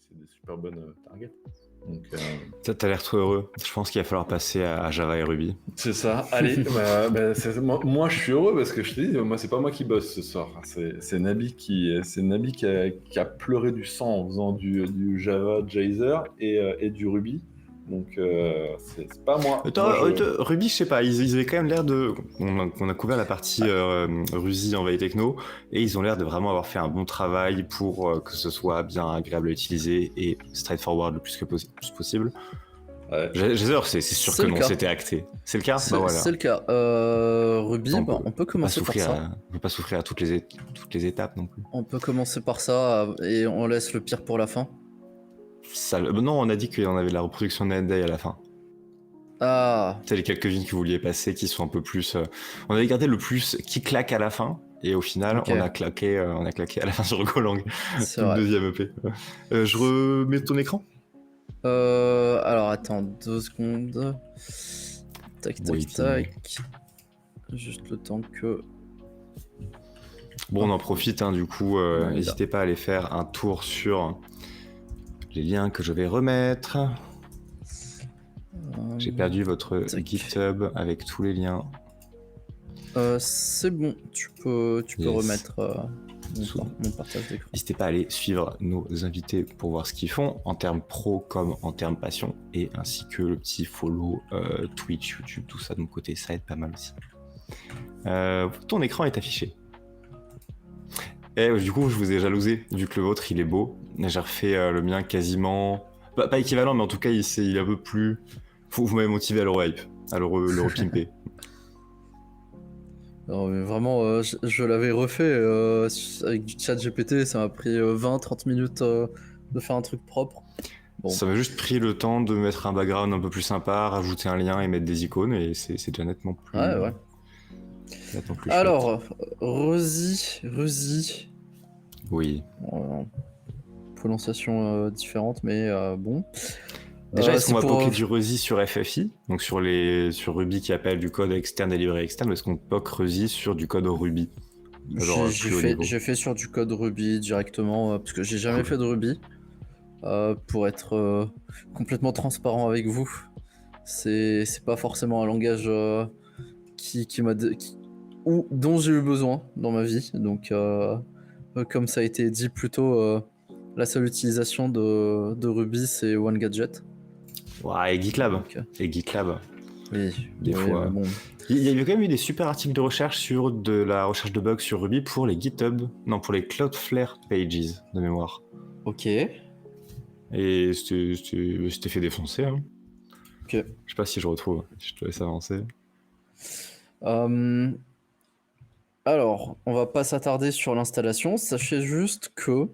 c'est des super bonnes targets. Donc, T'as l'air trop heureux. Je pense qu'il va falloir passer à Java et Ruby. c'est ça. Allez, moi, je suis heureux parce que je te dis, moi c'est pas moi qui bosse ce soir. C'est Nabi qui a pleuré du sang en faisant du Java Jaizer et du Ruby. Donc c'est pas moi. Ruby, je sais pas, ils avaient quand même l'air de... On a couvert la partie Rusy en veille techno, et ils ont l'air de vraiment avoir fait un bon travail pour que ce soit bien agréable à utiliser et straightforward le plus possible. Ouais. Jaizer, c'est sûr que non, c'était acté. C'est le cas ? Bah voilà. C'est le cas. Ruby, on peut commencer par ça. On peut pas souffrir à toutes les étapes non plus. On peut commencer par ça et on laisse le pire pour la fin. Non, on a dit qu'on avait de la reproduction de NetDay à la fin. Ah. C'est les quelques-unes que vous vouliez passer qui sont un peu plus... On avait gardé le plus qui claque à la fin, et au final, on a claqué à la fin sur Golang, le deuxième EP. Je remets ton écran. Alors attends 2 secondes. Tac. Juste le temps que... Bon, on en profite, du coup, n'hésitez pas à aller faire un tour sur les liens que je vais remettre. J'ai perdu votre GitHub avec tous les liens. C'est bon, tu peux remettre mon partage d'écran. N'hésitez pas à aller suivre nos invités pour voir ce qu'ils font en termes pro comme en termes passion, et ainsi que le petit follow Twitch, YouTube, tout ça de mon côté, ça aide pas mal aussi. Ton écran est affiché. Et du coup, je vous ai jalousé, vu que le vôtre il est beau. J'ai refait le mien quasiment... pas équivalent, mais en tout cas il est un peu plus... Vous m'avez motivé à le hype, à le repimper. Non mais vraiment, je l'avais refait avec du chat GPT, ça m'a pris 20-30 minutes de faire un truc propre. Bon. Ça m'a juste pris le temps de mettre un background un peu plus sympa, rajouter un lien et mettre des icônes, et c'est déjà nettement plus... Ouais. Nettement plus alors, Rusy... Oui. Prononciation différente, mais bon... Déjà, est-ce qu'on va poker du Rusy sur FFI, donc sur Ruby qui appelle du code externe et librairie externe, ou est-ce qu'on poke Rusy sur du code Ruby? J'ai fait sur du code Ruby directement, parce que j'ai jamais fait de Ruby. Pour être complètement transparent avec vous, c'est pas forcément un langage dont j'ai eu besoin dans ma vie. Donc, comme ça a été dit plus tôt, la seule utilisation de Ruby, c'est OneGadget. Ouais, et GitLab. Oui, des fois. Bon. Il y avait quand même eu des super articles de recherche sur de la recherche de bugs sur Ruby pour les pour les Cloudflare pages de mémoire. Ok. Et c'était fait défoncer. Ok. Je sais pas si je retrouve. Je te laisse avancer. Alors, on va pas s'attarder sur l'installation. Sachez juste que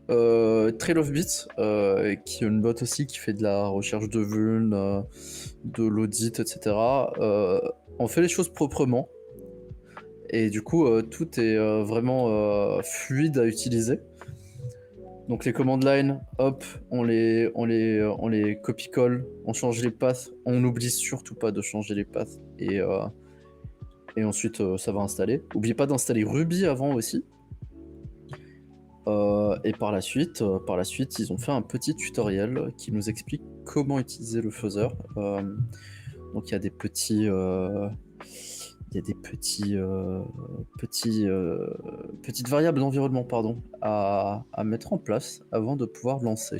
Trail of Bits, qui est une bot aussi qui fait de la recherche de vuln, de l'audit, etc., on fait les choses proprement. Et du coup, tout est vraiment fluide à utiliser. Donc les command line, hop, on les copie-colle, on change les paths, on n'oublie surtout pas de changer les paths, et ensuite ça va installer. N'oubliez pas d'installer Ruby avant aussi. Et par la suite, ils ont fait un petit tutoriel qui nous explique comment utiliser le fuzzer. Donc il y a des petites variables d'environnement à mettre en place avant de pouvoir lancer.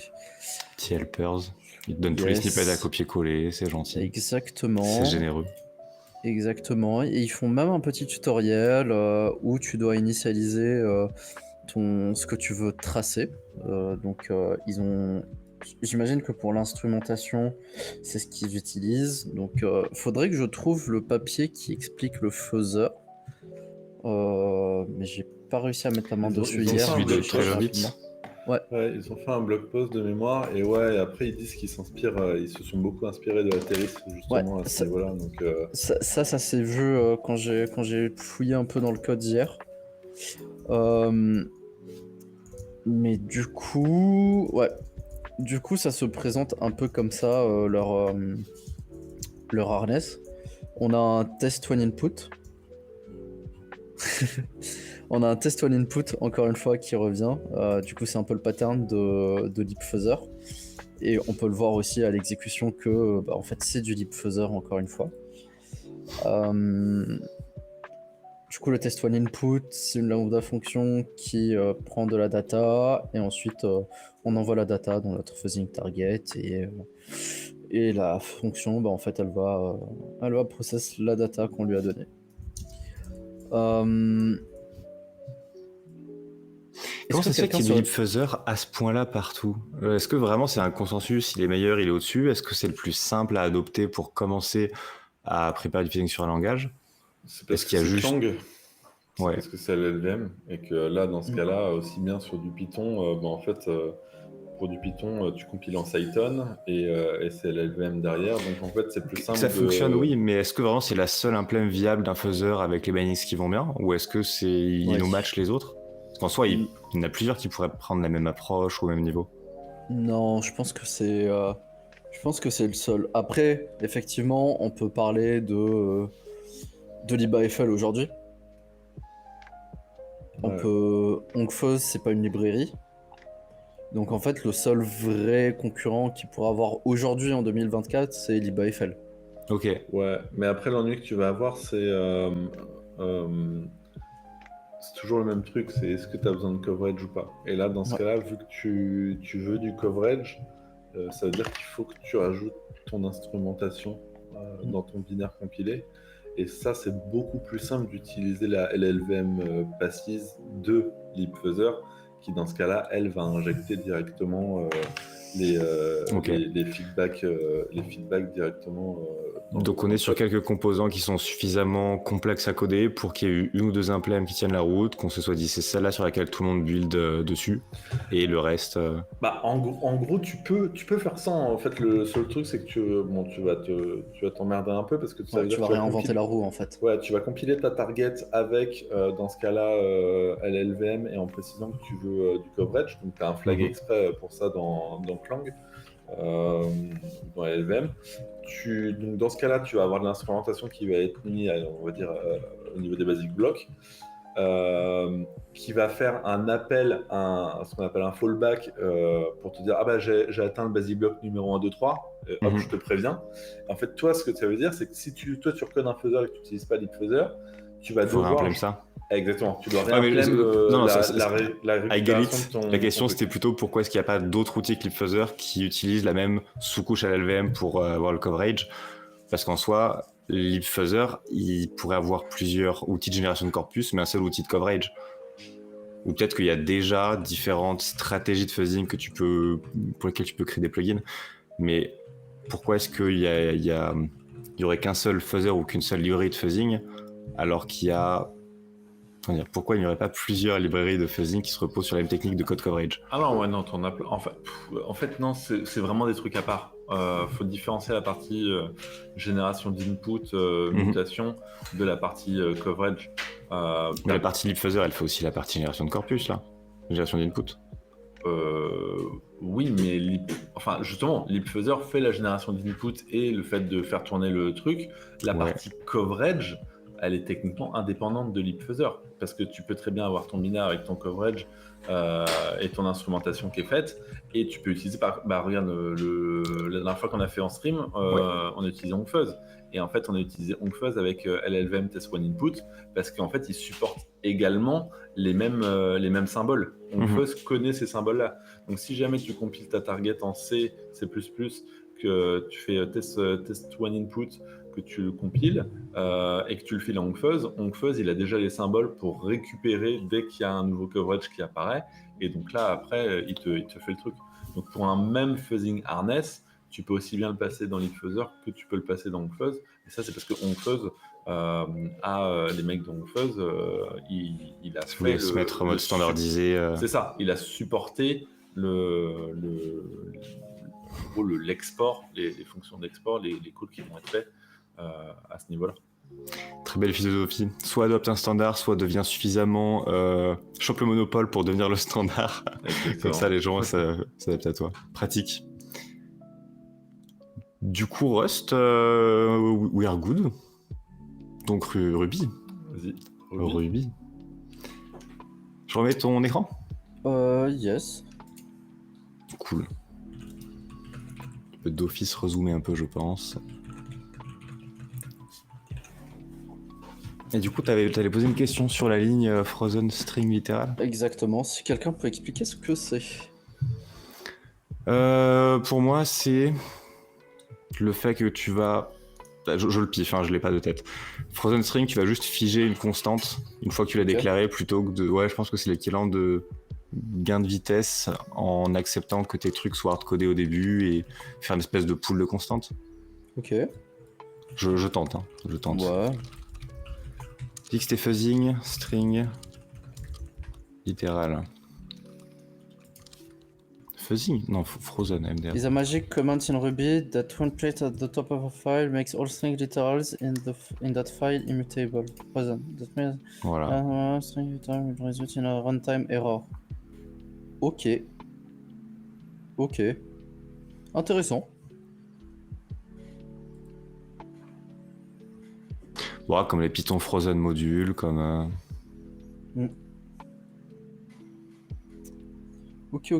Petit helpers, ils te donnent tous les snippets à copier-coller, c'est gentil. Exactement. C'est généreux. Exactement. Et ils font même un petit tutoriel où tu dois initialiser ce que tu veux tracer. Donc j'imagine que pour l'instrumentation, c'est ce qu'ils utilisent. Donc faudrait que je trouve le papier qui explique le fuzzer. Mais j'ai pas réussi à mettre la main dessus hier. Celui de Trail of Bits. Ouais, ils ont fait un blog post de mémoire, et après ils disent qu'ils s'inspirent, ils se sont beaucoup inspirés de Aterys justement à ce niveau-là. Donc, ça s'est vu quand j'ai fouillé un peu dans le code hier. Mais du coup, ça se présente un peu comme ça, leur harness. On a un test one input. On a un test one input, encore une fois, qui revient. Du coup, c'est un peu le pattern de Leap Fuzzer. Et on peut le voir aussi à l'exécution que, en fait, c'est du Leap Fuzzer, encore une fois. Du coup, le test one input, c'est une lambda fonction qui prend de la data et ensuite on envoie la data dans notre fuzzing target et la fonction, en fait, elle va process la data qu'on lui a donnée. Comment ça se fait qu'il y ait des Leap Fuzzer à ce point-là partout? Est-ce que vraiment c'est un consensus, il est meilleur, il est au-dessus? Est-ce que c'est le plus simple à adopter pour commencer à préparer du fuzzing sur un langage? C'est parce qu'il y a juste... Clang. Ouais. Parce que c'est LLVM et que là, dans ce cas-là, aussi bien sur du Python, en fait, pour du Python, tu compiles en Cython et c'est LLVM derrière. Donc en fait, c'est plus simple. Ça fonctionne, oui, mais est-ce que vraiment c'est la seule implème viable d'un fuzzer avec les bindings qui vont bien? Ou est-ce que il nous match les autres? Parce qu'en soi, il y en a plusieurs qui pourraient prendre la même approche ou au même niveau. Non, je pense que c'est le seul. Après, effectivement, on peut parler de libAFL aujourd'hui. OncFuzz, c'est pas une librairie. Donc en fait, le seul vrai concurrent qu'il pourra avoir aujourd'hui en 2024, c'est libAFL. Ok. Ouais, mais après l'ennui que tu vas avoir, c'est toujours le même truc, c'est est-ce que tu as besoin de coverage ou pas. Et là, dans ce cas-là, vu que tu veux du coverage, ça veut dire qu'il faut que tu rajoutes ton instrumentation dans ton binaire compilé. Et ça, c'est beaucoup plus simple d'utiliser la LLVM passive de LeapFuzzer, qui dans ce cas-là, elle va injecter directement les feedbacks directement. Donc on est sur quelques composants qui sont suffisamment complexes à coder pour qu'il y ait eu une ou deux implèmes qui tiennent la route, qu'on se soit dit c'est celle-là sur laquelle tout le monde build dessus, et le reste... En gros, tu peux faire ça. En fait, le seul truc, c'est que tu vas t'emmerder un peu parce que tu vas réinventer la roue en fait. Ouais, tu vas compiler ta target avec, dans ce cas-là, LLVM et en précisant que tu veux du coverage. Donc, tu as un flag exprès pour ça dans Clang. Dans LLVM. Donc dans ce cas-là, tu vas avoir de l'instrumentation qui va être mise, on va dire, au niveau des basic blocks, qui va faire un appel, ce qu'on appelle un fallback, pour te dire j'ai atteint le basic block numéro 1, 2, 3, hop, je te préviens. En fait, toi, ce que ça veut dire, c'est que si tu recodes un fuzzer et que tu n'utilises pas LeapFuzzer, tu vas devoir... ça. Exactement, tu dois réimplémenter la récupération de ton... La question, c'était plutôt pourquoi est-ce qu'il n'y a pas d'autres outils que LeapFuzzer qui utilisent la même sous-couche à LLVM pour avoir le coverage? Parce qu'en soi, LeapFuzzer, il pourrait avoir plusieurs outils de génération de corpus, mais un seul outil de coverage. Ou peut-être qu'il y a déjà différentes stratégies de fuzzing pour lesquelles tu peux créer des plugins. Mais pourquoi est-ce qu'il y aurait qu'un seul fuzzer ou qu'une seule librairie de fuzzing alors qu'il y a... Pourquoi il n'y aurait pas plusieurs librairies de fuzzing qui se reposent sur la même technique de code coverage? Ah non, ouais, non, t'en as plein. En fait, non, c'est vraiment des trucs à part. Faut différencier la partie génération d'input, mutation, de la partie coverage. Mais la partie LeapFuzzer, elle fait aussi la partie génération de corpus, là. Génération d'input. Oui, mais justement, LeapFuzzer fait la génération d'input et le fait de faire tourner le truc. La partie coverage, elle est techniquement indépendante de LeapFuzzer parce que tu peux très bien avoir ton binaire avec ton coverage et ton instrumentation qui est faite et tu peux utiliser regarde la dernière fois qu'on a fait en stream on a utilisé OncFuzz et en fait on a utilisé OncFuzz avec LLVM Test One Input parce qu'en fait il supporte également les mêmes symboles. OncFuzz connaît ces symboles là, donc si jamais tu compiles ta target en C++, que tu fais test One Input, que tu le compiles et que tu le files à OncFuzz, OncFuzz il a déjà les symboles pour récupérer dès qu'il y a un nouveau coverage qui apparaît et donc là après il te fait le truc. Donc pour un même fuzzing harness, tu peux aussi bien le passer dans LeapFuzzer que tu peux le passer dans OncFuzz, et ça c'est parce que OncFuzz les mecs d'OncFuzz il a fait se mettre en mode standardisé. C'est ça, il a supporté l'export, les fonctions d'export, les calls qui vont être faits à ce niveau-là. Très belle philosophie. Soit adopte un standard, soit devient suffisamment chope le monopole pour devenir le standard. Comme ça, les gens s'adaptent à toi. Pratique. Du coup, Rust, we are good. Donc Ruby. Vas-y. Ruby. Je remets ton écran. Yes. Cool. Le d'office rezoomer un peu, je pense. Et du coup, t'allais poser une question sur la ligne Frozen String Literal. Exactement. Si quelqu'un peut expliquer ce que c'est. Pour moi, c'est le fait que tu vas... Je le piffe, hein, je l'ai pas de tête. Frozen String, tu vas juste figer une constante une fois que tu l'as déclarée, plutôt que de... Ouais, je pense que c'est l'équivalent de gain de vitesse en acceptant que tes trucs soient hardcodés au début et faire une espèce de pool de constantes. Ok. Je tente, hein. Je tente. Ouais. Fixed et fuzzing, string, littéral. Fuzzing? Non, Frozen, MDR. Is a magic command in Ruby that when placed at the top of a file makes all string literals in that file immutable. Frozen. That means Voilà. string literal will result in a runtime error. Ok. Ok. Intéressant. Bon, comme les Python Frozen modules, comme... Ok.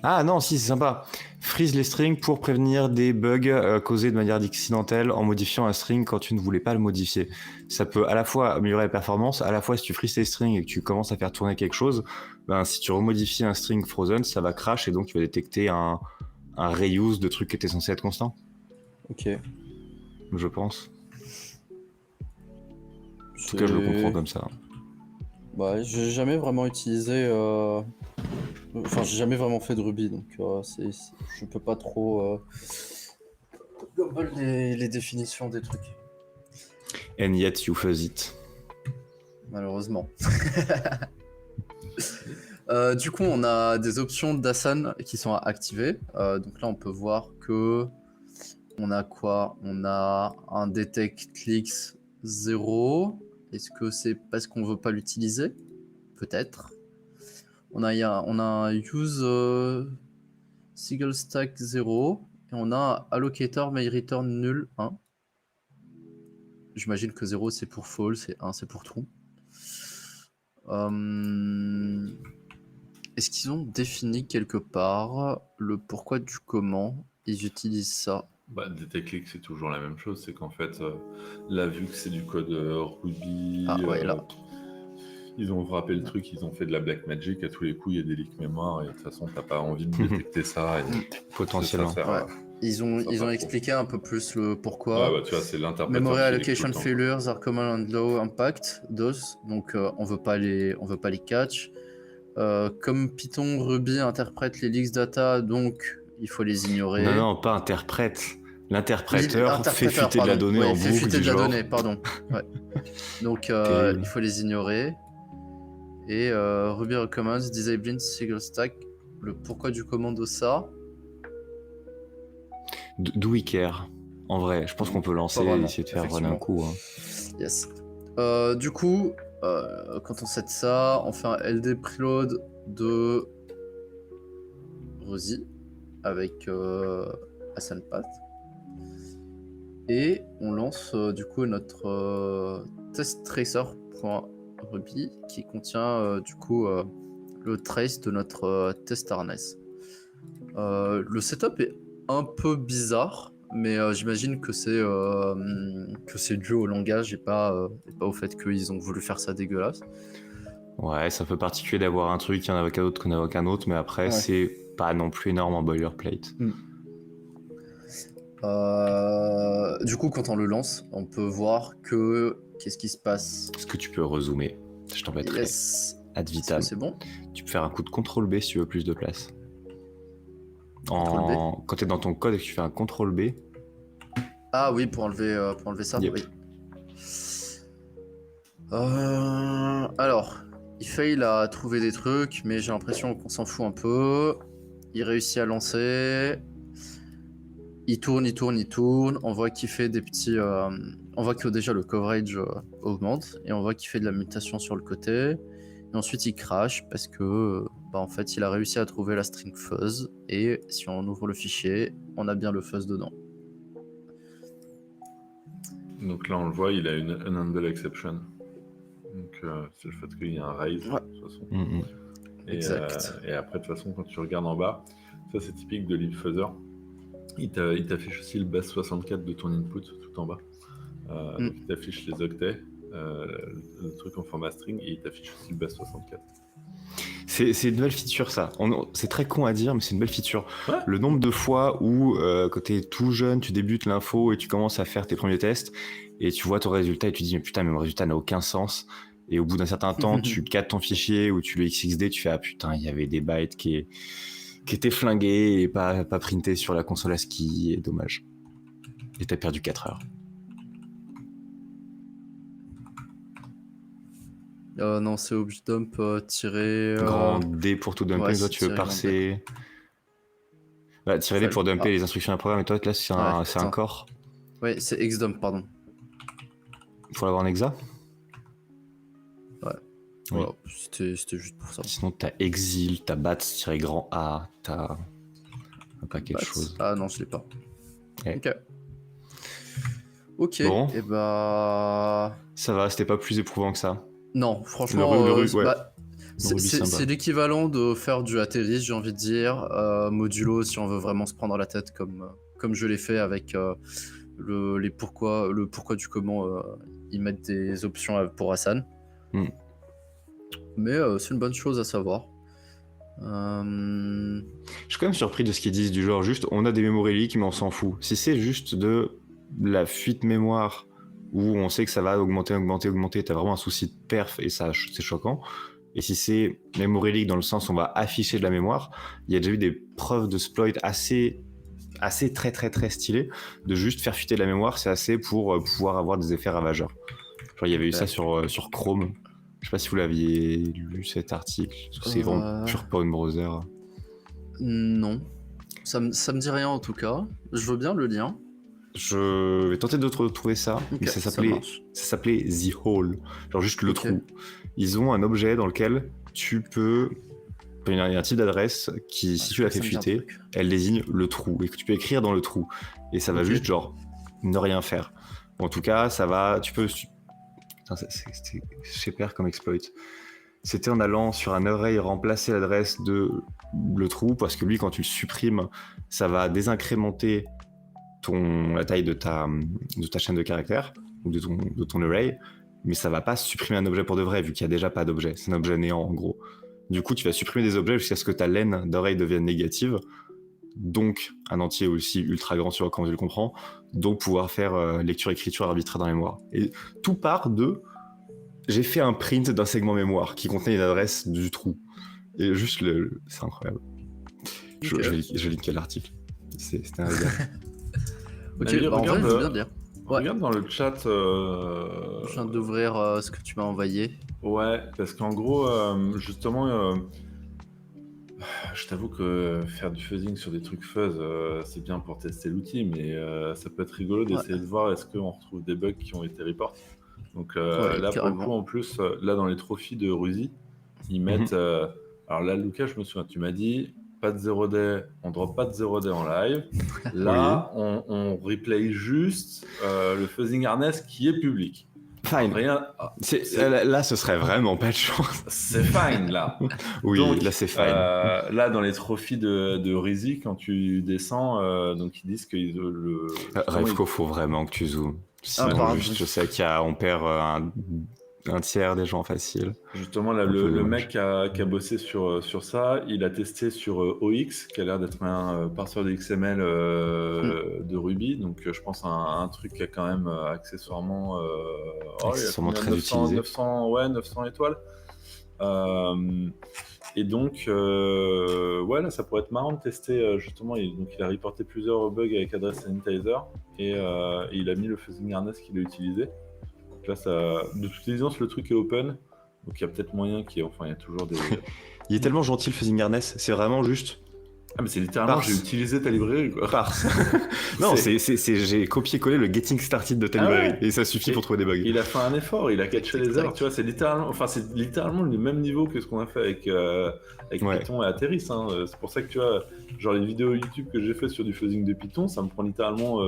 Ah non, si, c'est sympa. Freeze les strings pour prévenir des bugs causés de manière accidentelle en modifiant un string quand tu ne voulais pas le modifier. Ça peut à la fois améliorer la performance, à la fois si tu freezes tes strings et que tu commences à faire tourner quelque chose, ben, si tu remodifies un string Frozen, ça va crash et donc tu vas détecter un reuse de trucs qui étaient censés être constants. Ok. Je pense. En tout cas, je le comprends comme ça. Bah, j'ai jamais vraiment utilisé. Enfin, j'ai jamais vraiment fait de Ruby, donc je peux pas trop gobble les définitions des trucs. And yet you fuzz it. Malheureusement. Du coup, on a des options d'Asana qui sont activées. Donc là, on peut voir que on a quoi? On a un detect clicks 0. Est-ce que c'est parce qu'on veut pas l'utiliser? Peut-être. On a un use single stack 0 et on a un allocator may return null 1. J'imagine que 0 c'est pour false et 1 c'est pour true. Est-ce qu'ils ont défini quelque part le pourquoi du comment ils utilisent ça? Bah, DTClick, c'est toujours la même chose. C'est qu'en fait, là, vu que c'est du code Ruby, Là. ils ont frappé le truc, ils ont fait de la black magic. À tous les coups, il y a des leaks mémoire et de toute façon, t'as pas envie de détecter ça. Et Potentiellement. Ils ont expliqué un peu plus le pourquoi. Ouais, bah, tu vois, c'est l'interpréteur. Memory allocation failures are common and low impact those. Donc on veut pas les catch. Comme Python, Ruby interprète les leaks data, donc il faut les ignorer. Non, pas interprète. L'interpréteur fait fuiter de la donnée en boucle. Fait fuiter de la genre... donnée, pardon. Ouais. Donc il faut les ignorer. Et Ruby recommends disabling single stack. Le pourquoi du comment de ça? Do we care? En vrai, je pense qu'on peut lancer et essayer de faire runner un coup. Hein. Yes. Du coup, quand on set ça, on fait un LD preload de Rosie avec Hassan Path. Et on lance du coup notre testtracer.ruby qui contient du coup le trace de notre test harness. Le setup est un peu bizarre, mais j'imagine que c'est dû au langage et pas au fait qu'ils ont voulu faire ça dégueulasse. Ouais, c'est un peu particulier d'avoir un truc, il y en a qu'un autre qu'on n'a qu'un autre, mais après, c'est pas non plus énorme en boilerplate. Du coup, quand on le lance, on peut voir que... Qu'est-ce qui se passe? Est-ce que tu peux rezoomer? Je t'embêterai. Yes. Ad vitam. C'est bon? Tu peux faire un coup de CTRL B si tu veux plus de place. Quand tu es dans ton code et que tu fais un CTRL B. Ah oui, pour enlever ça. Yep. Oui. Alors, il fail à trouver des trucs, mais j'ai l'impression qu'on s'en fout un peu. Il réussit à lancer. Il tourne. On voit qu'il fait des petits... on voit que déjà le coverage augmente. Et on voit qu'il fait de la mutation sur le côté. Et ensuite, il crash parce que... en fait, il a réussi à trouver la string fuzz. Et si on ouvre le fichier, on a bien le fuzz dedans. Donc là, on le voit, il a une unhandle exception. Donc c'est le fait qu'il y a un raise Ouais. de toute façon. Exact. Et après de toute façon quand tu regardes en bas, ça c'est typique de l'Infuzzer. Il t'affiche aussi le base 64 de ton input tout en bas. Donc il t'affiche les octets, le truc en format string, et il t'affiche aussi le base 64. C'est une nouvelle feature ça. C'est très con à dire, mais c'est une belle feature. Ouais. Le nombre de fois où, quand t'es tout jeune, tu débutes l'info et tu commences à faire tes premiers tests, et tu vois ton résultat et tu te dis mais putain, mais mon résultat n'a aucun sens. Et au bout d'un certain temps, tu cadres ton fichier ou tu le XXD, tu fais ah putain, il y avait des bytes qui étaient flingués et pas printés sur la console ASCII, et dommage. Et t'as perdu 4 heures. Non, c'est objdump tiré. Grand D pour tout dumper, ouais, toi c'est tu veux tiré parser. Bah, tirer D pour dumper les instructions d'un programme, et toi là c'est un attends. corps. Ouais, c'est xdump, pardon. Faut l'avoir en hexa. Ouais. Oui. Voilà, c'était juste pour ça. Sinon t'as exil, t'as bats-grand A, t'as un paquet de choses. Ah non, je l'ai pas. Ouais. Ok, Bon. et bah. Ça va, c'était pas plus éprouvant que ça. Non, franchement, ouais. c'est l'équivalent de faire du atterrisse, j'ai envie de dire. Modulo, si on veut vraiment se prendre la tête, comme je l'ai fait avec le pourquoi du comment ils mettent des options pour Hassan. Mais c'est une bonne chose à savoir. Je suis quand même surpris de ce qu'ils disent du genre juste on a des memory leaks mais on s'en fout. Si c'est juste de la fuite mémoire où on sait que ça va augmenter, t'as vraiment un souci de perf et ça c'est choquant. Et si c'est memory leak dans le sens où on va afficher de la mémoire, il y a déjà eu des preuves de exploit assez très très très stylées de juste faire fuiter de la mémoire, c'est assez pour pouvoir avoir des effets ravageurs. Genre il y avait eu ça sur Chrome. Je sais pas si vous l'aviez lu cet article, c'est vraiment pur pour une browser. Non, ça me dit rien en tout cas. Je veux bien le lien. Je vais tenter de retrouver ça, mais ça s'appelait The Hole, genre juste le trou. Ils ont un objet dans lequel tu peux... Il y a un type d'adresse qui, si tu la fais fuiter, elle désigne le trou, et que tu peux écrire dans le trou. Et ça va juste genre ne rien faire. En tout cas, ça va... Tu peux... Putain, c'était super comme exploit. C'était en allant sur un array remplacer l'adresse de le trou, parce que lui, quand tu le supprimes, ça va désincrémenter la taille de ta chaîne de caractères, ou de ton array, mais ça va pas supprimer un objet pour de vrai, vu qu'il y a déjà pas d'objet. C'est un objet néant, en gros. Du coup, tu vas supprimer des objets jusqu'à ce que ta laine d'array devienne négative, donc un entier aussi ultra grand, tu vois, quand tu le comprends, donc pouvoir faire lecture-écriture arbitraire dans la mémoire. Et tout part de... J'ai fait un print d'un segment mémoire qui contenait une adresse du trou. Et juste, c'est incroyable. Je lis quel article. C'était un régal. Ok, en vrai, je veux bien le lire. Regarde dans le chat. Je viens d'ouvrir ce que tu m'as envoyé. Ouais, parce qu'en gros, justement, je t'avoue que faire du fuzzing sur des trucs fuzz, c'est bien pour tester l'outil, mais ça peut être rigolo d'essayer de voir est-ce qu'on retrouve des bugs qui ont été reportés. Donc là, pour le coup, en plus, là dans les trophies de Ruzy, ils mettent... alors là, Lucas, je me souviens, tu m'as dit... Pas de 0D, on drop pas de 0D en live. Là, on replay juste le fuzzing harness qui est public. Fine. Rien. Là, ce serait vraiment pas de chance. C'est fine, là. Oui, donc, là, c'est fine. Là, dans les trophies de Rizzy, quand tu descends, donc ils disent que le... Revco, faut vraiment que tu zoomes. Sinon, je sais qu'on perd un tiers des gens faciles. Justement, là, le mec qui a bossé sur ça, il a testé sur OX, qui a l'air d'être un parseur de XML de Ruby. Donc, je pense à un truc qui a quand même accessoirement, accessoirement très utilisé. 900 étoiles. Et donc, ouais, là, ça pourrait être marrant de tester, justement. Donc, il a reporté plusieurs bugs avec adresse sanitizer et il a mis le fuzzing harness qu'il a utilisé. Là, de toute évidence, le truc est open, donc il y a peut-être moyen qu'il y ait... Enfin, il y a toujours des... Il est tellement gentil, le fuzzing harness, c'est vraiment juste... Ah, mais c'est littéralement, j'ai utilisé ta librairie, quoi. Parse. Non, j'ai copié-collé le getting started de ta librairie, et ça suffit pour trouver des bugs. Il a fait un effort, il a catché les erreurs, tu vois, c'est littéralement le même niveau que ce qu'on a fait avec Python et Aterris, hein. C'est pour ça que, tu vois, genre les vidéos YouTube que j'ai fait sur du fuzzing de Python, ça me prend littéralement,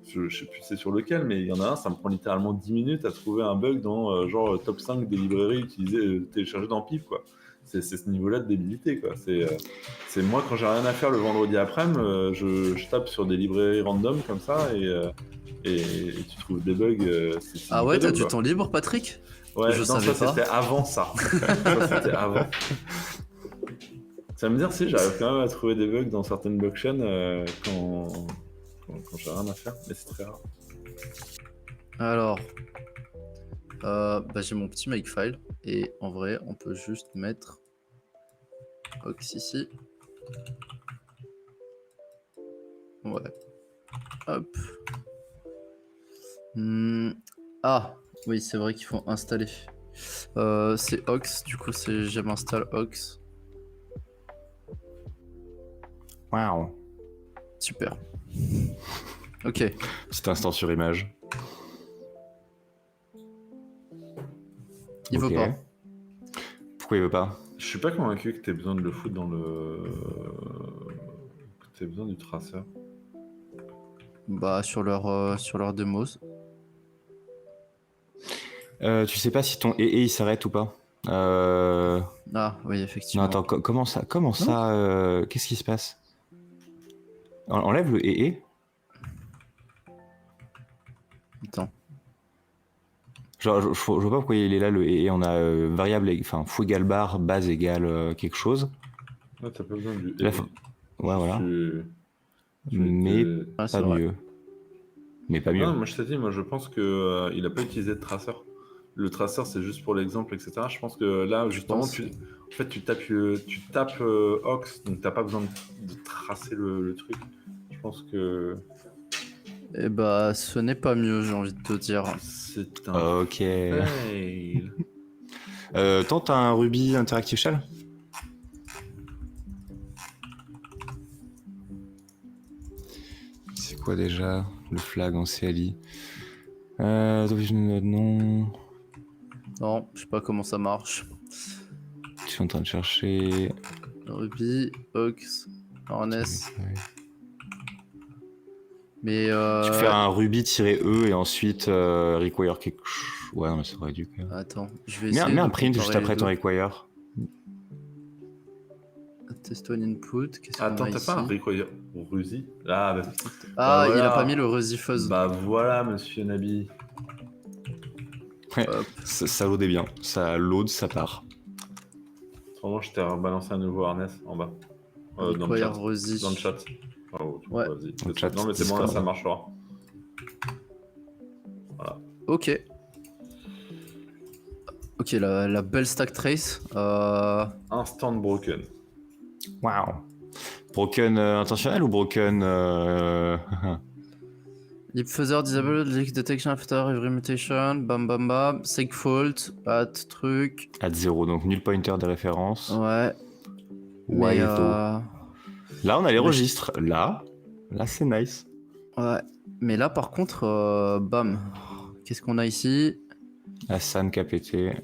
je sais plus c'est sur lequel, mais il y en a un, ça me prend littéralement 10 minutes à trouver un bug dans genre top 5 des librairies utilisées, téléchargées dans Pip, quoi. C'est ce niveau-là de débilité, quoi. C'est moi, quand j'ai rien à faire le vendredi après-midi, je tape sur des librairies random comme ça et tu trouves des bugs. C'est Ah ouais, cadeau, t'as du quoi. temps libre, Patrick? Ouais, Je non, savais ça pas. c'était avant ça. Ça c'était avant. Ça veut me dire si j'arrive quand même à trouver des bugs dans certaines blockchains quand j'ai rien à faire, mais c'est très rare. Alors, j'ai mon petit makefile et en vrai, on peut juste mettre Ox ici. Ouais. Hop. Ah, oui, c'est vrai qu'il faut installer. C'est Ox, du coup, c'est j'aime install Ox. Waouh. Super. Ok. Petit instant sur image. Il veut Ok. pas. Pourquoi il veut pas? Je suis pas convaincu que t'aies besoin de le foutre dans le. Que t'aies besoin du traceur. Bah, sur leur démos. Tu sais pas si ton EE il s'arrête ou pas? Ah, oui, Non, effectivement. attends, comment ça qu'est-ce qui se passe? Enlève le EE. Attends. Genre, je vois pas pourquoi il est là le EE. On a variable, enfin, fou égale barre, base égale quelque chose. Ouais, t'as pas besoin du. Là, ouais, voilà. Mais Ah, c'est pas vrai. mieux. Mais pas mieux. Non, moi je t'ai dit, moi je pense que il a pas utilisé de traceur. Le traceur c'est juste pour l'exemple, etc. Je pense que là justement pense. tu tapes Ox, donc t'as pas besoin de tracer le truc. Je pense que Eh bah, ce n'est pas mieux, j'ai envie de te dire. c'est un Ok. fail. Tente un Ruby Interactive Shell. C'est quoi déjà le flag en CLI? Non. Non, je sais pas comment ça marche. Je suis en train de chercher. Ruby, Ox, Harness. Mais Tu peux faire un Ruby-E et ensuite require quelque chose. Ouais, non, mais ça aurait dû. Attends, je vais Mets essayer un de print juste comparer après les ton deux. require. Test on input, qu'est-ce qu'on Attends, a t'as ici? pas un require Ruzy? Ah, bah, Ah, voilà. il a pas mis le Rusy Fuzz. Bah voilà, monsieur Nabi. Ouais, Hop. ça load est bien. Ça load, ça part. Autrement, je t'ai rebalancé un nouveau harness en bas. Dans le chat. Require Rusy. Dans le chat. Oh, Ouais. vas-y. Dans le chat, Non, mais c'est bon, là, Discord. ça marchera. Voilà. Ok. Ok, la belle stack trace. Instant broken. Waouh. Broken intentionnel ou broken Leap further disable leak detection after every mutation. Bam bam bam. Segfault. At truc. at 0, donc nul pointer des références. Ouais. Why Mais, though? Là, on a les mais- registres. Là, c'est nice. Ouais. Mais là, par contre, bam. Qu'est-ce qu'on a ici? Hassan KPT.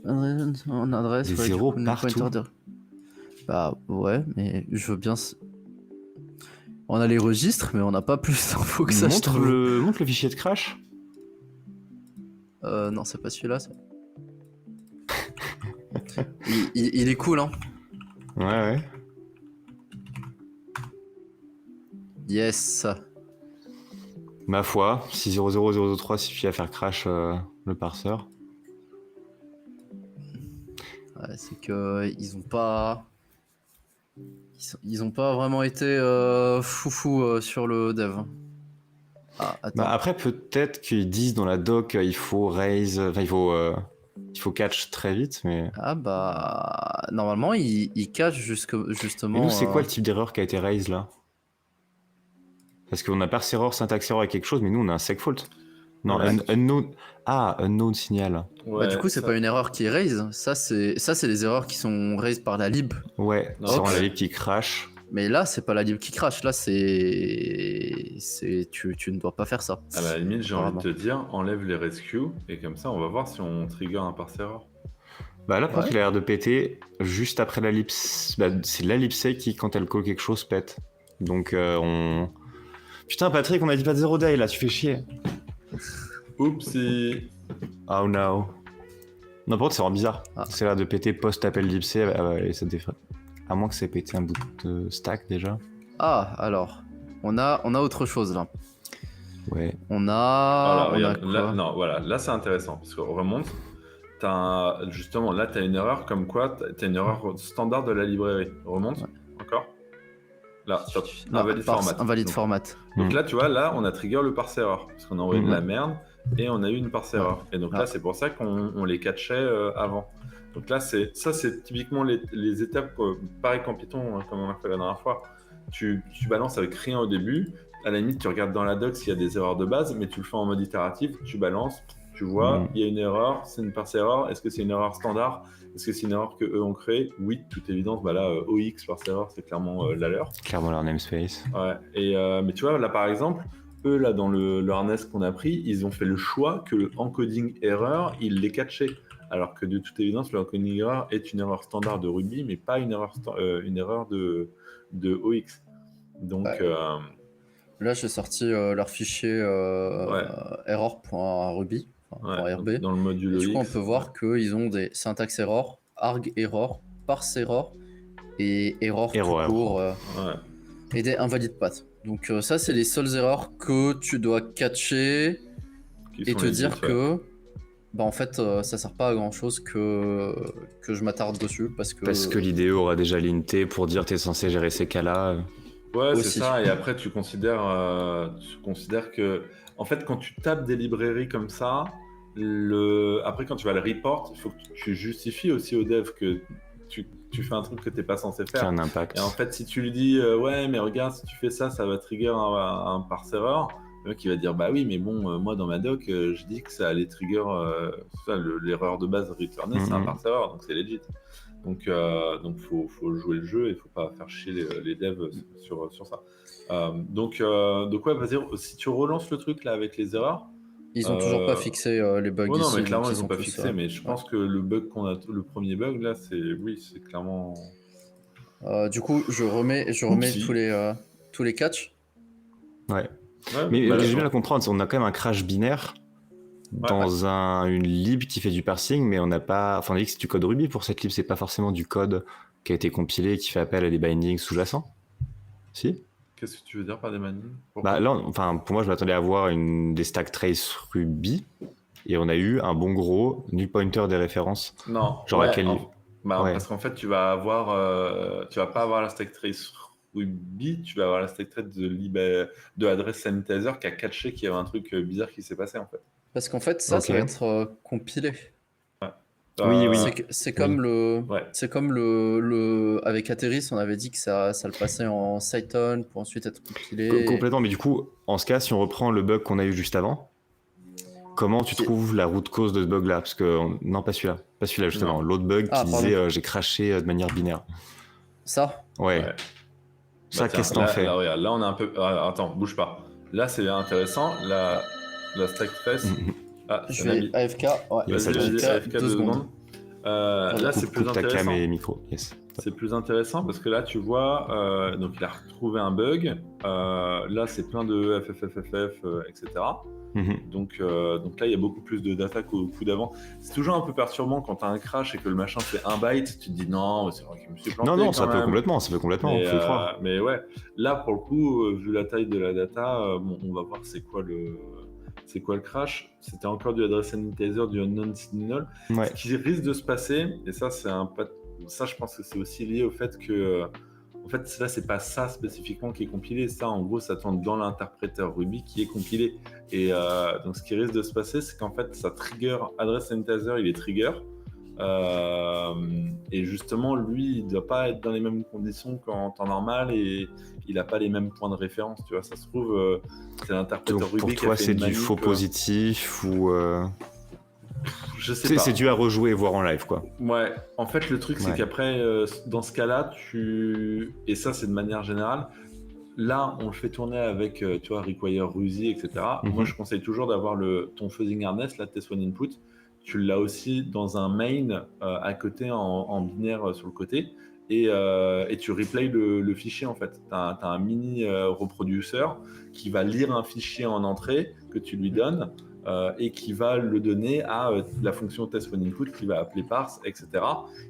En adresse. Des ouais, zéros du coup, nul partout. pointer Bah ouais, mais je veux bien. On a les registres, mais on n'a pas plus d'infos que ça. je Montre trouve. le fichier de crash. Non, c'est pas celui-là, ça. il est cool, hein. Ouais. Yes. Ma foi, 600003 suffit à faire crash le parseur. Ouais, c'est que ils ont pas. Ils ont pas vraiment été foufou sur le dev. Ah, attends. Bah après, peut-être qu'ils disent dans la doc il faut raise, enfin il faut catch très vite, mais. Ah bah. Normalement, il cache justement. Mais nous, c'est quoi le type d'erreur qui a été raise là? Parce qu'on a parse error, syntaxe error et quelque chose, mais nous on a un segfault. Non, Ouais. unknown. Ah, unknown signal. Ouais, Bah, du coup, c'est pas une erreur qui est raise. Ça, c'est les erreurs qui sont raise par la lib. Ouais, Non, c'est ok. la lib qui crash. Mais là, c'est pas la lib qui crash. Là, tu ne dois pas faire ça. À la limite, j'ai envie de Apparemment. te dire, enlève les rescues et comme ça, on va voir si on trigger un parse error. Bah là, par contre, Ouais. il a l'air de péter juste après la lib. Bah, c'est la libsec qui, quand elle call quelque chose, pète. Donc Putain, Patrick, on a dit pas de 0 day là, tu fais chier. Oupsie. Oh no. Non, par contre, c'est vraiment bizarre. Ah. C'est là de péter post-appel d'IPC et ça défrait. À moins que c'est pété un bout de stack déjà. Ah, alors, on a autre chose là. Ouais. On Alors, a regarde, quoi là, non, voilà, là c'est intéressant parce qu'on remonte. Justement, là, tu as une erreur comme quoi tu as une erreur standard de la librairie. Remonte, encore. Là, stop. Invalide format. Invalide Donc, format. donc là, tu vois, là, on a trigger le parse erreur parce qu'on a envoyé de la Mhm. merde et on a eu une parse erreur. Et donc là, c'est pour ça qu'on les catchait avant. Donc là, c'est typiquement les étapes, pareil qu'en Python, hein, comme on a fait la dernière fois. Tu balances avec rien au début. À la limite, tu regardes dans la doc s'il y a des erreurs de base, mais tu le fais en mode itératif. Tu balances, tu vois, il y a une erreur, c'est une parse erreur. Est-ce que c'est une erreur standard? Est-ce que c'est une erreur qu'eux ont créée? Oui, de toute évidence, bah là, OX parse erreur, c'est clairement la leur. Clairement leur namespace. Ouais. Mais tu vois, là par exemple, eux, là dans le harness qu'on a pris, ils ont fait le choix que le encoding erreur, ils les catchaient. Alors que de toute évidence, le encoding erreur est une erreur standard de Ruby, mais pas une erreur, de OX. Donc, Ouais. Là, j'ai sorti leur fichier Ouais. error.ruby, enfin, ouais, .rb. dans le module Et OX. du coup, on peut voir qu'ils ont des syntax error, arg error, parse error et error tout Error. court Ouais. et des invalide path. Donc ça, c'est les seules erreurs que tu dois catcher Qui et sont te les dire bits, ouais. que bah en fait ça sert pas à grand chose que je m'attarde dessus parce que l'idée aura déjà linté pour dire t'es censé gérer ces cas-là. Ouais, c'est aussi. ça. Et après, tu considères que, en fait, quand tu tapes des librairies comme ça, après, quand tu vas le report, il faut que tu justifies aussi au dev que tu fais un truc que tu n'es pas censé Qui a faire. un impact. Et en fait, si tu lui dis, ouais, mais regarde, si tu fais ça, ça va trigger un parse error, le mec il va dire, bah oui, mais bon, moi dans ma doc, je dis que ça allait trigger l'erreur de base returnée, c'est un parse error, donc c'est legit. Donc faut jouer le jeu et faut pas faire chier les devs sur ça. Donc ouais, vas-y, si tu relances le truc là avec les erreurs. Ils ont toujours pas fixé les bugs Oh non, ici. mais clairement donc ils ont sont pas tous, fixé, mais je pense que le bug le premier bug là, c'est clairement. du coup, je remets Oupsie. tous les catchs. Ouais. Ouais, Mais bah, j'ai du mal à comprendre, on a quand même un crash binaire dans une lib qui fait du parsing, mais on n'a pas. Enfin, on a dit que c'est du code Ruby pour cette lib, c'est pas forcément du code qui a été compilé et qui fait appel à des bindings sous-jacents. Si? Qu'est-ce que tu veux dire par des bindings? Bah là, enfin, pour moi, je m'attendais à voir des stack trace Ruby, et on a eu un bon gros null pointer des références. Non, Genre ouais, à quel... ouais. Ouais. Parce qu'en fait, tu vas pas avoir la stack trace Ruby, tu vas avoir la stack trace de adresse sanitizer qui a catché qu'il y avait un truc bizarre qui s'est passé en fait. Parce qu'en fait, ça Ok. va être compilé. Oui. C'est comme Ouais. c'est comme le avec Aterris, on avait dit que ça le passait en Cython pour ensuite être compilé. Complètement, mais du coup, en ce cas, si on reprend le bug qu'on a eu juste avant, comment tu trouves la root cause de ce bug-là? Parce que, non, pas celui-là justement, Non. l'autre bug Ah, qui pardon. disait j'ai craché de manière binaire. Ça Ouais. Ouais. Ça, Bah, tiens, qu'est-ce que t'en fais? là, regarde, là, on a un peu. Attends, bouge pas. Là, c'est intéressant. La stack trace. Ah, je c'est vais Nabi. AFK. Ouais, Yes, Vas-y, AFK 2 secondes. Là, c'est plus Coupe ta cam intéressant. et micro. Yes. C'est plus intéressant parce que là, tu vois, donc il a retrouvé un bug. Là, c'est plein de FFFFF, etc. Donc là, il y a beaucoup plus de data qu'au coup d'avant. C'est toujours un peu perturbant quand tu as un crash et que le machin fait 1 byte. Tu te dis non, c'est vrai que je me suis planté. Non, quand ça peut même. complètement, Mais, faut y croire. mais ouais, là, pour le coup, vu la taille de la data, bon, on va voir c'est quoi le crash. C'était encore du address sanitizer, du unknown signal. Ouais. Ce qui risque de se passer, et ça, ça, je pense que c'est aussi lié au fait que, en fait, là, c'est pas ça spécifiquement qui est compilé. Ça, en gros, ça tourne dans l'interpréteur Ruby qui est compilé. Et donc, ce qui risque de se passer, c'est qu'en fait, ça trigger address sanitizer, il est trigger. Et justement, lui, il doit pas être dans les mêmes conditions qu'en temps normal et il n'a pas les mêmes points de référence. Tu vois, ça se trouve, c'est l'interpréteur Donc, Ruby pour qui toi, a fait c'est une du manip, faux positif ou. Je sais pas. C'est dû à rejouer, voir en live, quoi. Ouais, en fait, le truc, c'est Ouais. qu'après, dans ce cas-là, et ça, c'est de manière générale, là, on le fait tourner avec, tu vois, require Ruby, etc. Moi, je conseille toujours d'avoir ton fuzzing harness, là, test one input. Tu l'as aussi dans un main à côté, en binaire sur le côté. et tu replays le fichier en fait. Tu as un mini reproduceur qui va lire un fichier en entrée que tu lui donnes et qui va le donner à la fonction test when input qui va appeler parse, etc.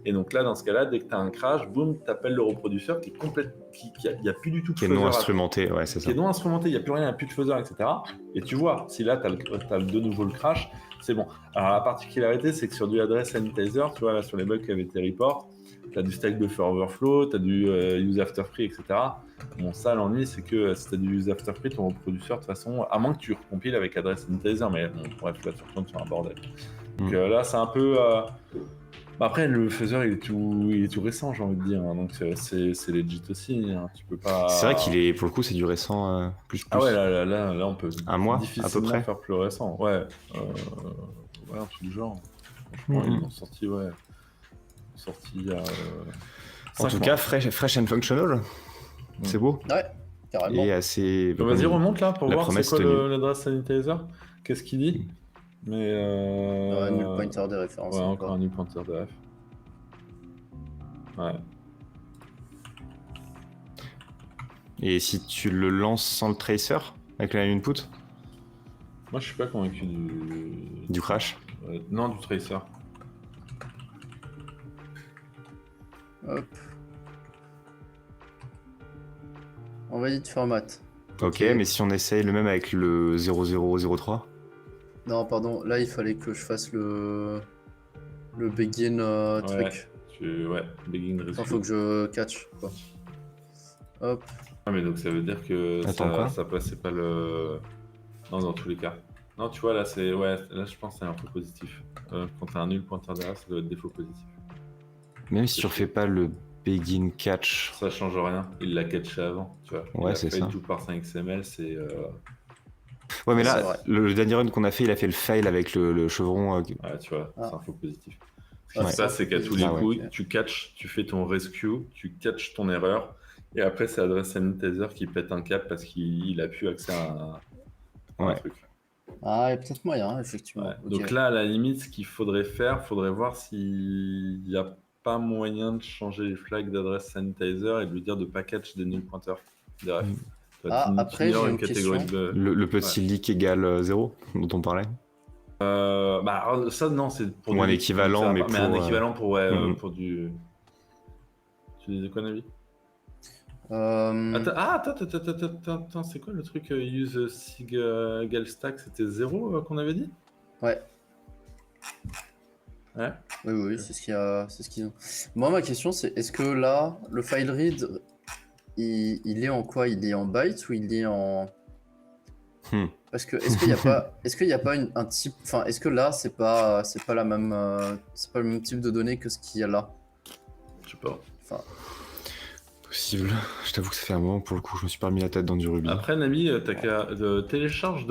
Et donc là, dans ce cas-là, dès que tu as un crash, boum, tu appelles le reproduceur qui est complète, il n'y a plus du tout de Qui est non instrumenté, ouais, c'est ça. Qui est non instrumenté, il n'y a plus rien, il n'y a plus de fuzzer, etc. Et tu vois, si là, tu as de nouveau le crash, c'est bon. Alors la particularité, c'est que sur du address sanitizer, tu vois, là, sur les bugs qui avaient été report, tu as du stack buffer overflow, tu as du use after free, etc. Bon, ça, l'ennui, c'est que si tu as du use after free, ton reproduceur, de toute façon, à moins que tu recompiles avec address sanitizer, mais bon, bref, là, tu retournes sur un bordel. Donc là, c'est un peu. Après, le fuzzer, il est tout récent, j'ai envie de dire. Hein, donc c'est legit aussi. Hein, tu peux pas. C'est vrai qu'il est, pour le coup, c'est du récent plus. Ah ouais, là, on peut. Un mois, difficilement à peu près. faire plus récent. Ouais. Ouais, un truc du genre. Franchement, ils l'ont sorti, ouais. Sorti il y a. En tout cas, fresh and functional. C'est beau. Ouais, carrément. Et assez. Vas-y, remonte là pour la voir c'est promesse quoi tenue. l'adresse sanitizer. Qu'est-ce qu'il dit? Mais. Null pointer des références. Ouais, encore un null pointer de ref. Ouais. Et si tu le lances sans le tracer, avec la line input, Moi, je suis pas convaincu du crash. Non, du tracer. Hop. Invalid format. Ok, mais si on essaye le même avec le 0003. Non, pardon, là il fallait que je fasse le begin truc. Ouais, begin rescue. Il faut que je catch. Quoi. Hop. Ah, mais donc ça veut dire que ça passait pas le. Non, dans tous les cas. Non, tu vois, là, c'est. Ouais, là, je pense que c'est un peu positif. Quand t'as un nul pointeur derrière, ça doit être défaut positif. Même si tu refais pas le begin catch. Ça change rien. Il l'a catché avant, tu vois. Ouais, c'est ça. Tout par 5 XML, c'est. Ouais, mais là, le dernier run qu'on a fait, il a fait le fail avec le chevron. Ouais, tu vois, c'est un faux positif. Ce Ouais. qui se passe, c'est qu'à tous les coups, ouais. tu catches, tu fais ton rescue, tu catches ton erreur, et après, c'est Address Sanitizer qui pète un cap parce qu'il a plus accès à un truc. Ah, il y a peut-être moyen, effectivement. Ouais. Ok. Donc là, à la limite, ce qu'il faudrait faire, faudrait voir s'il n'y a pas moyen de changer les flags d'Address Sanitizer et de lui dire de pas catch des null pointers. Après, j'ai une catégorie question. Le petit leak égale 0 dont on parlait. Ça, non, c'est pour ou un équivalent, mais un équivalent pour, pour du. Tu disais quoi, Navi? Attends, c'est quoi le truc use sig egal stack? C'était 0 qu'on avait dit? Ouais. Ouais. Oui, c'est ce qu'ils ont. Moi, ma question, c'est est-ce que là, le file read, il est en quoi? Il est en bytes ou il est en. Parce que est-ce qu'il y a pas un type, enfin est-ce que là c'est pas la même c'est pas le même type de données que ce qu'il y a là? Je sais pas. Enfin, possible. Je t'avoue que ça fait un moment pour le coup, je me suis pas remis la tête dans du Ruby. Après, Nabi, t'as qu'à télécharge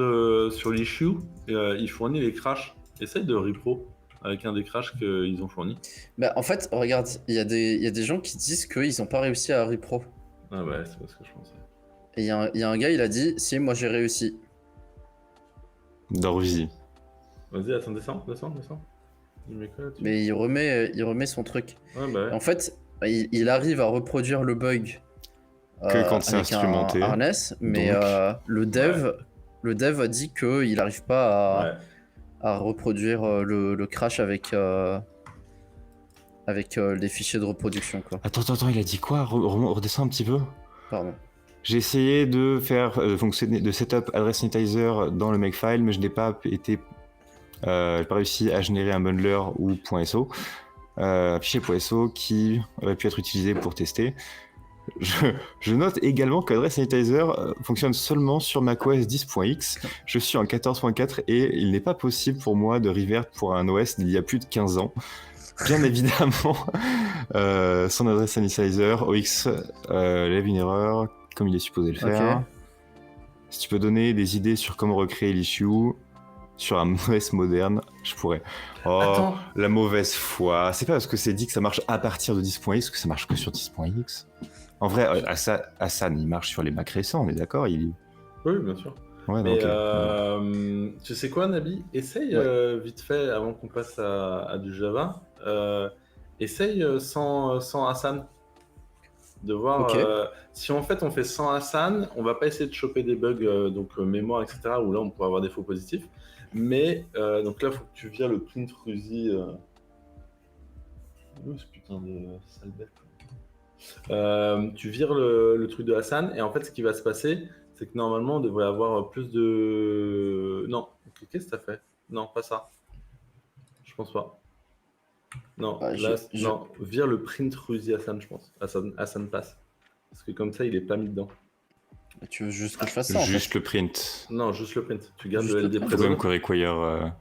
sur l'issue, il fournit les crashs. Essaye de repro avec un des crashs qu'ils ont fournis. bah en fait, regarde, il y a des gens qui disent qu'ils ont pas réussi à repro. Ah ouais, c'est pas ce que je pensais. Et il y a un gars, il a dit si moi j'ai réussi. Dans Ruby. Vas-y, attends, descends. Mais il remet son truc. Ouais, bah ouais. En fait, il arrive à reproduire le bug que quand c'est avec instrumenté. un harness, mais le dev a dit qu'il n'arrive pas à reproduire le crash avec les fichiers de reproduction, quoi. Attends, il a dit quoi? Redescends un petit peu. Pardon. J'ai essayé de faire fonctionner, de setup address sanitizer dans le makefile, mais je n'ai pas été, j'ai pas réussi à générer un bundler ou .so, un fichier .so qui aurait pu être utilisé pour tester. Je note également que address sanitizer fonctionne seulement sur macOS 10.x. Je suis en 14.4 et il n'est pas possible pour moi de revert pour un OS d'il y a plus de 15 ans. Bien évidemment, son adresse sanitizer, OX lève une erreur comme il est supposé le faire. Okay. Si tu peux donner des idées sur comment recréer l'issue sur un OS moderne, je pourrais. Oh, attends. La mauvaise foi. C'est pas parce que c'est dit que ça marche à partir de 10.x que ça marche que sur 10.x. En vrai, Hassan, il marche sur les Mac récents, on est d'accord? Oui, bien sûr. Ouais, mais tu sais quoi, Nabi? Essaye vite fait, avant qu'on passe à du Java, essaye sans Hassan. De voir Ok. si en fait on fait sans Hassan, on va pas essayer de choper des bugs, mémoire, etc., où là on pourrait avoir des faux positifs. Mais donc là, il faut que tu vires le print Rusi. Où ce putain de sale bête. Tu vires le truc de Hassan, et en fait, ce qui va se passer, c'est que normalement, on devrait avoir plus de. Non, qu'est-ce que t'as fait? Non, pas ça. Je pense pas. Non, Ah, là, non, vire le print Rusi Hassan, je pense. Hassan passe. Parce que comme ça, il est pas mis dedans. Tu veux juste que je fasse ça en Juste fait? le print. Non, juste le print. Tu gardes Juste le le LD print. Faut quand même précédent. que require.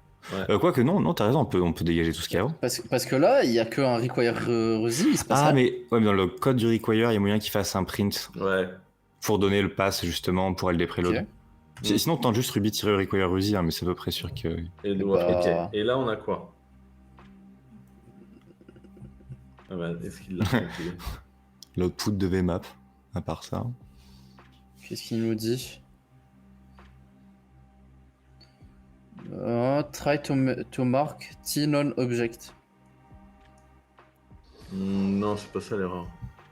Ouais. Quoique, non, t'as raison, on peut dégager tout ce qu'il y a avant. Parce que là, il y a que un require Rusi, il se passe Ah, rien. mais dans le code du require, il y a moyen qu'il fasse un print Ouais. pour donner le pass justement pour LD preload. Ok. Sinon, tente juste Ruby-require Rusi, hein, mais c'est à peu près sûr que. Et, bah- ok. Et là, on a quoi? Ah bah, est-ce qu'il l'a calculé? L'output de VMap, à part ça. Qu'est-ce qu'il nous dit? Try to mark T non-object. Non, c'est pas ça l'erreur,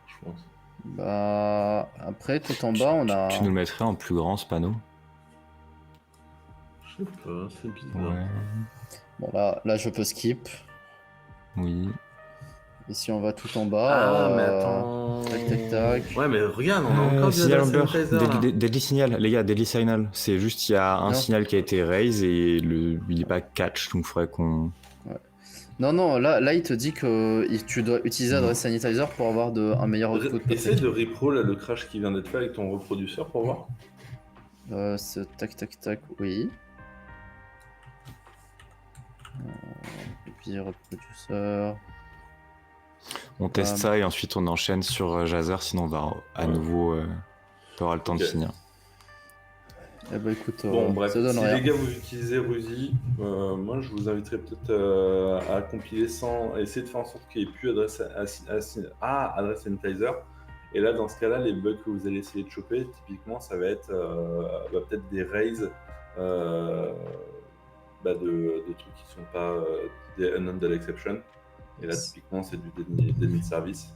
je pense. Bah, après, tout en bas, on a. Tu nous le mettrais en plus grand ce panneau? Je sais pas, c'est bizarre. Ouais. Bon, là, je peux skip. Oui. Et si on va tout en bas. Ah, mais attends. Tac. Ouais, mais regarde, on a encore du Signal Adresse Amber, Sanitizer, là. Deadly Signal, les gars, Deadly Signal. C'est juste, il y a un Non. signal qui a été raise et il est pas catch, donc il faudrait qu'on. Non, là, il te dit que tu dois utiliser Adresse Sanitizer pour avoir un meilleur output. Essaye de repro là, le crash qui vient d'être fait avec ton reproduceur pour voir. Tac, oui. Et puis reproduceur. On teste ça et ensuite on enchaîne sur Jazzer, sinon on va à nouveau pas avoir le temps de finir. Eh ben écoute, Bon, bref, ça donne si rien. les gars vous utilisez Rusi, moi je vous inviterais peut-être à compiler sans. Essayer de faire en sorte qu'il n'y ait plus adresse sanitizer. Et là, dans ce cas-là, les bugs que vous allez essayer de choper, typiquement, ça va être peut-être des raises de trucs qui sont pas des unhandled exception. Et là, typiquement, c'est du dead service.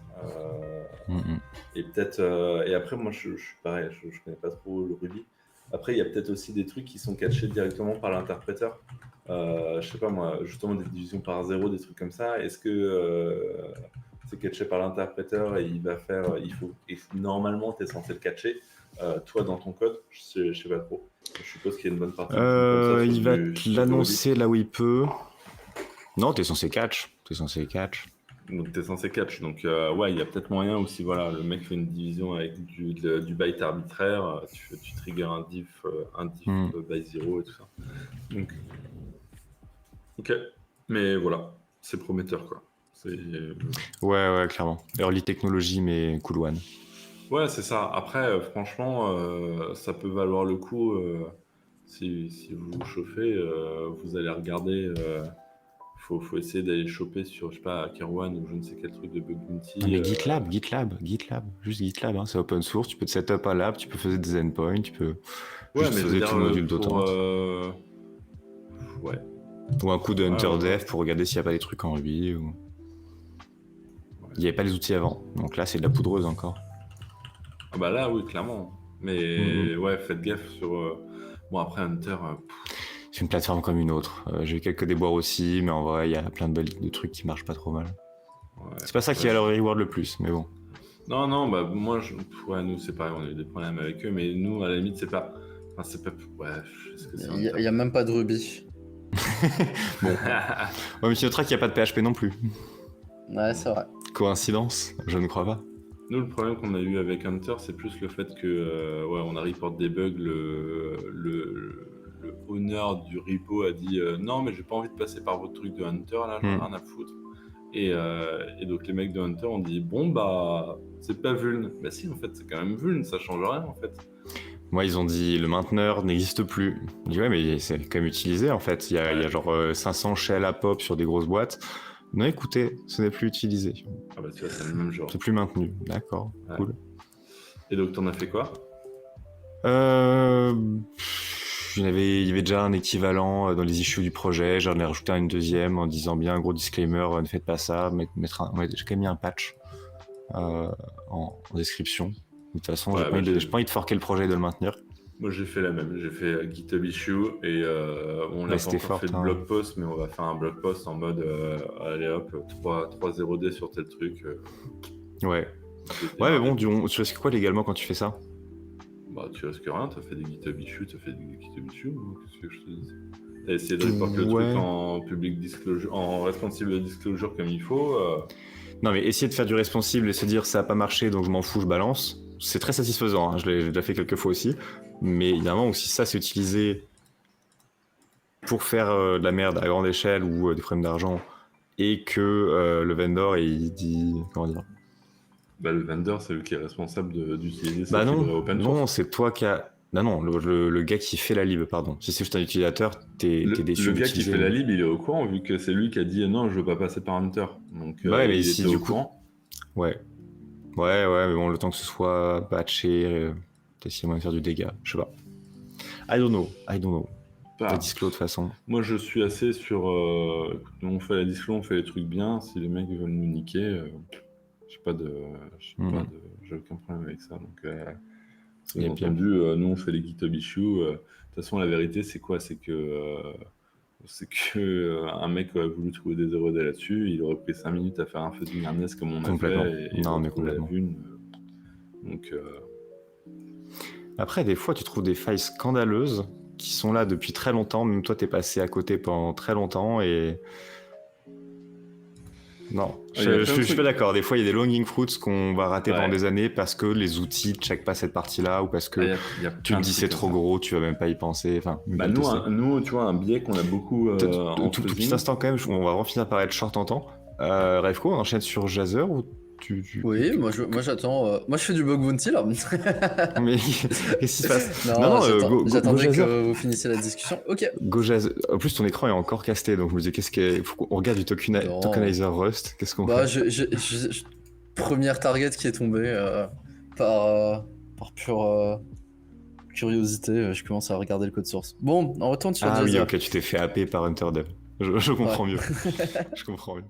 Et peut-être. Et après, moi, je suis pareil, je connais pas trop le Ruby. Après, il y a peut-être aussi des trucs qui sont catchés directement par l'interpréteur. Je sais pas moi, justement des divisions par zéro, des trucs comme ça. Est-ce que c'est catché par l'interpréteur et il va faire. Normalement, tu es censé le catcher. Toi, dans ton code, je sais pas trop. Je suppose qu'il y a une bonne partie. Il va te l'annoncer là où il peut. Non, t'es censé catch. Donc t'es censé catch. Donc ouais, il y a peut-être moyen aussi. Voilà, le mec fait une division avec du byte arbitraire. Tu triggers un diff by 0 et tout ça. Donc ok, mais voilà, c'est prometteur quoi. Ouais, clairement. Early technology, mais cool one. Ouais, c'est ça. Après, franchement, ça peut valoir le coup si vous vous chauffez. Vous allez regarder. Faut essayer d'aller choper sur, je sais pas, Kerwan ou je ne sais quel truc de bug bounty. Mais GitLab, juste GitLab, hein, c'est open source, tu peux te setup un lab, tu peux faire des endpoints, tu peux juste faisais tout le module d'autant. Ouais. Ou un coup de HunterDev pour regarder s'il n'y a pas des trucs en Ruby. Ou... Il n'y avait pas les outils avant, donc là c'est de la poudreuse encore. Ah bah là oui, clairement. Mais ouais, faites gaffe sur... Bon après Hunter... C'est une plateforme comme une autre. J'ai eu quelques déboires aussi, mais en vrai, il y a plein de trucs qui marchent pas trop mal. Ouais, c'est pas ça qui a leur reward le plus, mais bon. Non, bah moi, nous c'est pareil, on a eu des problèmes avec eux, mais nous, à la limite, c'est pas... Enfin, c'est pas... Ouais, est-ce que c'est il y a même pas de Ruby. Bon. Ouais, mais tu noteras qu'il n'y a pas de PHP non plus. Ouais, c'est vrai. Coïncidence? Je ne crois pas. Nous, le problème qu'on a eu avec Hunter, c'est plus le fait que, on a report des bugs, le owner du repo a dit non mais j'ai pas envie de passer par votre truc de Hunter là, j'en ai rien à foutre. Et donc les mecs de Hunter ont dit bon bah c'est pas vuln. Bah si en fait c'est quand même vuln, ça change rien en fait. Moi ils ont dit le mainteneur n'existe plus. Je dis ouais mais c'est quand même utilisé en fait. Il y a genre 500 shells à pop sur des grosses boîtes. Non écoutez, ce n'est plus utilisé. Ah bah tu vois c'est le même genre. C'est plus maintenu, d'accord, cool. Et donc t'en as fait quoi? Il y avait déjà un équivalent dans les issues du projet, j'en ai rajouté une deuxième en disant bien gros disclaimer, ne faites pas ça, j'ai quand même mis un patch en description. De toute façon, Ouais, j'ai pas envie de forquer le projet et de le maintenir. Moi, j'ai fait la même. J'ai fait GitHub issue et on n'a pas c'était encore fort, fait de hein. blog post, mais on va faire un blog post en mode allez hop, 3.0D sur tel truc. Ouais. Ouais, mais bon, tu risques quoi légalement quand tu fais ça? Bah, tu risques rien, t'as fait des GitHub issues, t'as fait des GitHub issues, qu'est-ce que je te dis? T'as essayé de reporter le truc en public disclosure, en responsive disclosure comme il faut. Non, mais essayer de faire du responsible et se dire ça a pas marché donc je m'en fous, je balance, c'est très satisfaisant, hein. J'ai déjà fait quelques fois aussi, mais il y a un moment où si ça c'est utilisé pour faire de la merde à grande échelle ou des problèmes d'argent et que le vendor il dit, comment dire, Bah, le vendor, c'est lui qui est responsable d'utiliser bah cette librairie open source. non, c'est toi qui a... Non, le gars qui fait la lib, pardon. Si c'est juste un utilisateur, t'es déçu Le gars qui d'utiliser, fait la lib, il est au courant, vu que c'est lui qui a dit non, je veux pas passer par Hunter. Donc, ouais, mais il si était du au coup... courant. Ouais, mais bon, le temps que ce soit patché, peut-être s'il y a moyen de faire du dégât, je sais pas. I don't know. Bah, La disclo de toute façon. moi, je suis assez sur. Nous, on fait la disclo, on fait les trucs bien. Si les mecs veulent nous niquer, j'ai pas de. J'ai aucun problème avec ça. Donc, bien entendu, nous, on fait les GitHub issues. De toute façon, la vérité, c'est quoi? C'est que. Un mec aurait voulu trouver des 0D là-dessus, il aurait pris 5 minutes à faire un fuzzing harness comme on a fait, et non, mais il complètement. la vune. Donc, Après, des fois, tu trouves des failles scandaleuses qui sont là depuis très longtemps. Même toi, t'es passé à côté pendant très longtemps et... Non, je suis pas d'accord. Des fois, il y a des low-hanging fruits qu'on va rater pendant des années parce que les outils ne checkent pas cette partie-là ou parce que tu me dis c'est trop gros, tu vas même pas y penser. Enfin, bah nous, tu vois, un biais qu'on a beaucoup. Tout petit instant quand même, on va vraiment finir par être short en temps. Revco, on enchaîne sur Jazzer ou Oui, moi j'attends. Moi je fais du bug bounty là. Mais qu'est-ce qui se passe? Non, j'attendais que vous finissiez la discussion. Ok. Go Jazzer. En plus, ton écran est encore casté, donc je me disais, faut qu'on regarde du tokenizer Rust. Qu'est-ce qu'on fait? Première target qui est tombée par pure curiosité, je commence à regarder le code source. Bon, on retourne sur Jazzer. Ah oui, ok, tu t'es fait happer par HunterDev. Je comprends mieux. Je comprends mieux.